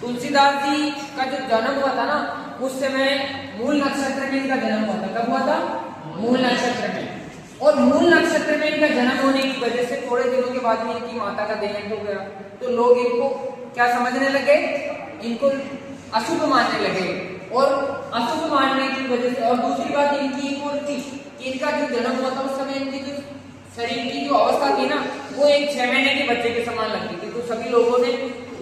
तुलसीदास जी का जो जन्म हुआ था ना, उस समय मूल नक्षत्र में इनका जन्म हुआ था। कब हुआ था? मूल नक्षत्र में। और मूल नक्षत्र में इनका जन्म होने की वजह से थोड़े दिनों के बाद में इनकी माता का देहांत हो गया। तो लोग इनको क्या समझने लगे? इनको अशुभ मानने लगे। और अशुभ मानने की वजह से, और दूसरी बात इनकी एक और थी कि इनका जो जन्म हुआ था उस समय इनकी जो शरीर की जो अवस्था थी ना, वो एक 6 महीने के बच्चे के समान लगती थी। तो सभी लोगों ने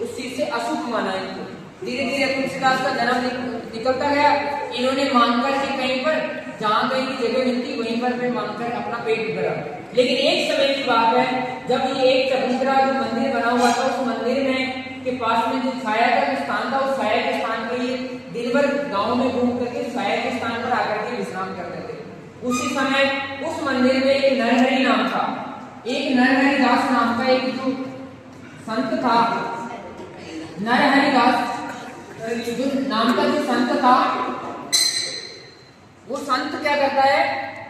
उस चीज से अशुभ माना इनको। धीरे धीरे तुलसीदास का जन्म निकलता गया। इन्होंने मांगकर के कहीं पर, जहां कहीं की जगह मिलती वहीं पर फिर मांगकर अपना पेट भरा। लेकिन एक समय की बात है, जब ये एक चबूतरा जो मंदिर बना हुआ था, उस मंदिर में के पास में जो छाया का जो स्थान था, उस छाया के स्थान पर ये दिन भर गाँव में घूम करके छाया के स्थान पर आकर के विश्राम करते थे। उसी समय उस मंदिर में एक नरहरि नाम था, एक नरहरि दास नाम का एक जो संत था, नरहरि दास जो नाम का जो संत था, वो संत क्या करता है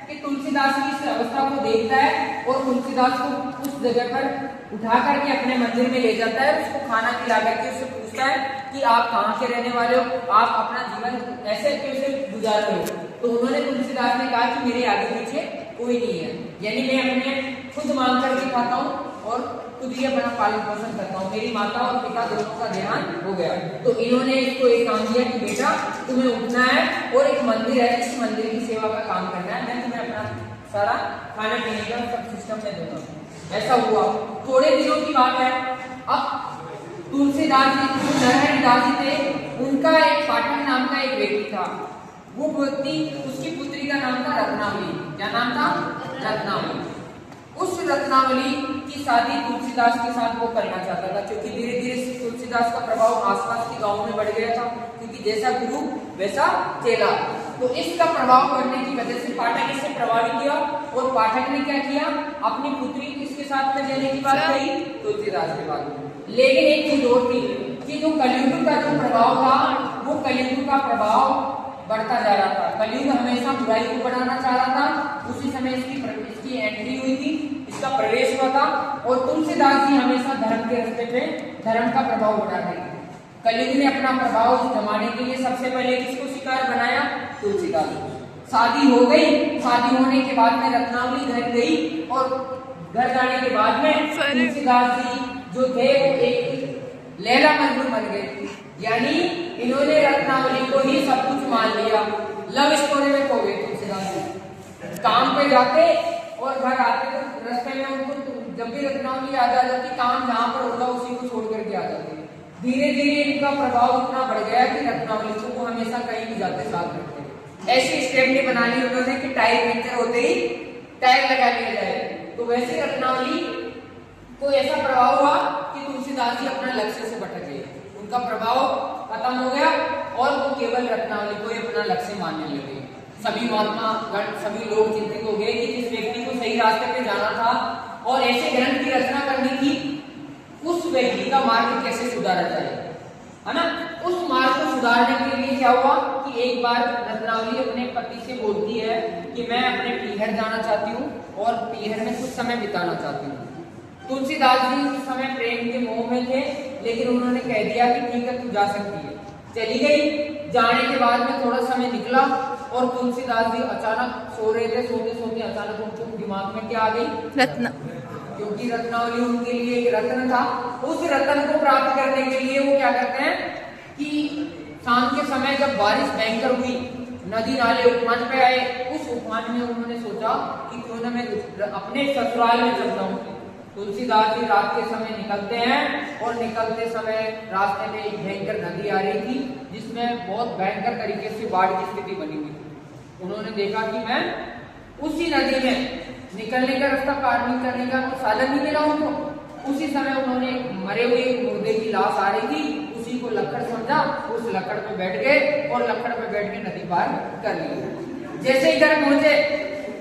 कि तुलसीदास की इस अवस्था को देखता है और तुलसीदास को उस जगह पर उठा करके अपने मंदिर में ले जाता है। उसको खाना खिला करके उससे पूछता है कि आप कहाँ के रहने वाले हो, आप अपना जीवन ऐसे कैसे गुजार रहे हो? तो उन्होंने, तुलसीदास ने कहा कि मेरे आगे पीछे कोई नहीं है, यानी मैं अपने खुद मांग करके खाता हूँ और खुद ही अपना पालन पोषण करता हूँ। मेरी माता और पिता दोनों का देहांत हो गया। तो इन्होंने इसको एक काम दिया कि बेटा तुम्हें उठना है और एक मंदिर है, इस मंदिर की सेवा का काम करना है, मैं तुम्हें अपना सारा खाने पीने का सब सिस्टम में देता हूँ। ऐसा हुआ। थोड़े दिनों की बात है, अब तुलसीदास जी जो नरहरि दास जी थे, उनका एक पाठक नाम का एक व्यक्ति था। वो व्यक्ति, उसकी पुत्री का नाम था रत्नावली। क्या नाम था? रत्नावली। उस रत्नावली की शादी तुलसीदास के साथ वो करना चाहता था, क्योंकि धीरे धीरे तुलसीदास का प्रभाव आसपास के गांव में बढ़ गया था, क्योंकि जैसा गुरु वैसा चेला। तो इसका प्रभाव बढ़ने की वजह से पाठक इससे प्रभावित किया और पाठक ने क्या किया, अपनी पुत्री किसके साथ में देने की बात कही? तुलसीदास के बाद में। लेकिन एक चीज और थी कि जो कलयुग का जो प्रभाव था, वो कलयुग का प्रभाव बढ़ता जा रहा था। कलयुग हमेशा बुराई को बढ़ाना चाह रहा था। उसी समय इसकी एंट्री हुई थी, इसका प्रवेश हुआ था। और तुलसीदास जी हमेशा धर्म के रास्ते पे धर्म का प्रभाव बढ़ाते थे। कलयुग ने अपना प्रभाव जमाने के लिए सबसे पहले किसको शिकार बनाया? तुलसीदास। शादी हो गई। शादी होने के बाद में रत्नावली घर गई और घर जाने के बाद में तुलसीदास जी जो थे वो एक लैला मजनू बन गए। यानी इन्होंने रत्नावली को ही सब कुछ मान लिया। लव स्टोरी में खो गए तुलसीदास जी। काम पे जाते और घर आते तो रास्ते में उनको जब भी रत्नावली याद आ जाती, काम जहाँ पर होता उसी को छोड़ करके आ जाते। धीरे धीरे इनका प्रभाव इतना बढ़ गया कि रत्नावली को वो हमेशा कहीं भी जाते साथ रखते। ऐसी स्टेपनी बना ली उन्होंने कि टायर पंचर होते ही टायर लगा लिया जाए। तो वैसे रत्नावली को ऐसा प्रभाव हुआ कि तुलसीदास जी अपना लक्ष्य से भटक गए। उनका प्रभाव खत्म हो गया और वो केवल रत्नावली को ही अपना लक्ष्य मानने लगे। सभी महात्मा गण, सभी लोग चिंतित हो गए कि जिस व्यक्ति को सही रास्ते पे जाना था और ऐसे ग्रंथ की रचना करनी थी, उस व्यक्ति का मार्ग कैसे सुधारा जाए, है ना? उस मार्ग को सुधारने के लिए क्या हुआ कि एक बार रत्नावली अपने पति से बोलती है कि मैं अपने पीहर जाना चाहती हूँ और पीहर में कुछ समय बिताना चाहती हूँ। तुलसीदास जी उस समय प्रेम के मोह में थे, लेकिन उन्होंने कह दिया कि ठीक है, तू जा सकती है। चली गई। जाने के बाद में थोड़ा समय निकला और तुलसीदास जी अचानक सो रहे थे। सोते सोते अचानक उनके दिमाग में क्या आ गई? रत्न। क्योंकि रत्नावली उनके लिए एक रत्न था। उस रत्न को प्राप्त करने के लिए वो क्या करते हैं कि शाम के समय जब बारिश भयंकर हुई, नदी नाले उपमान पे आए, उस उपमान में उन्होंने सोचा कि क्यों न मैं अपने ससुराल में चलता हूँ। तुलसीदास जी रात के समय निकलते हैं और निकलते समय रास्ते में एक भयंकर नदी आ रही थी, जिसमें बहुत भयंकर तरीके से बाढ़ की स्थिति बनी हुई थी। उन्होंने देखा कि मैं उसी नदी में निकलने का रास्ता पार नहीं करने का कोई साधन नहीं मिला उनको। उसी समय उन्होंने मरे हुए मुर्दे की लाश आ रही थी, उसी को लकड़ समझा, उस लकड़ पे बैठ गए और लकड़ पे बैठ के नदी पार कर ली। जैसे ही घर पहुंचे,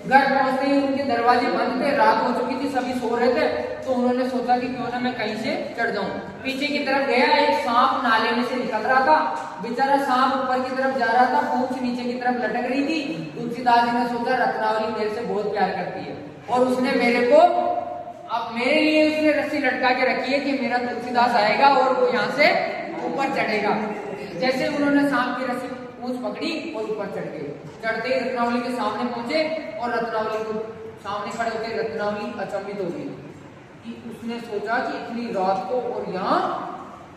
घर पहुंचते ही उनके दरवाजे बंद थे, रात हो चुकी थी, सभी सो रहे थे। तो उन्होंने सोचा कि क्यों ना मैं कहीं से चढ़ जाऊं। पीछे की तरफ गया, एक सांप नाले में से निकल रहा था। बेचारा सांप ऊपर की तरफ जा रहा था, पूंछ नीचे की तरफ लटक रही थी। तुलसीदास जी ने सोचा रत्नावली मेरे से बहुत प्यार करती है और उसने मेरे को, अब मेरे लिए उसने रस्सी लटका के रखी है कि मेरा तुलसीदास आएगा और वो यहाँ से ऊपर ऊपर चढ़ेगा। जैसे उन्होंने सांप की रस्सी पूंछ पकड़ी और ऊपर चढ़ गए। चढ़ते ही रत्नावली के सामने पहुंचे और रत्नावली को सामने खड़े होकर रत्नावली अचंभित हो गई कि उसने सोचा कि इतनी रात को और यहाँ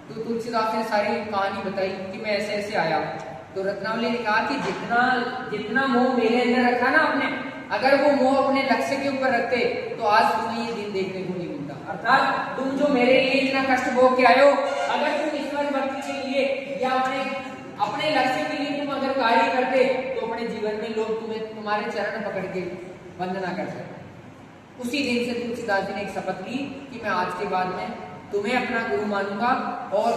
तो तुलसीदास ने सारी कहानी बताई कि मैं ऐसे ऐसे आया। तो रत्नावली ने कहा कि जितना जितना मोह मेरे अंदर रखा ना आपने, अगर वो मोह अपने लक्ष्य के ऊपर रखते तो आज तुम्हें ये दिन देखने को नहीं मिलता। अर्थात तुम जो मेरे लिए इतना कष्ट भोग के आए हो, अगर तुम ईश्वर भक्ति के लिए या अपने लक्ष्य के लिए तुम अगर कार्य करते तो अपने जीवन में लोग तुम्हें तुम्हारे चरण पकड़ के वंदना करते। उसी दिन से तुलसीदास जी ने एक शपथ ली कि मैं आज के बाद में तुम्हें अपना गुरु मानूंगा और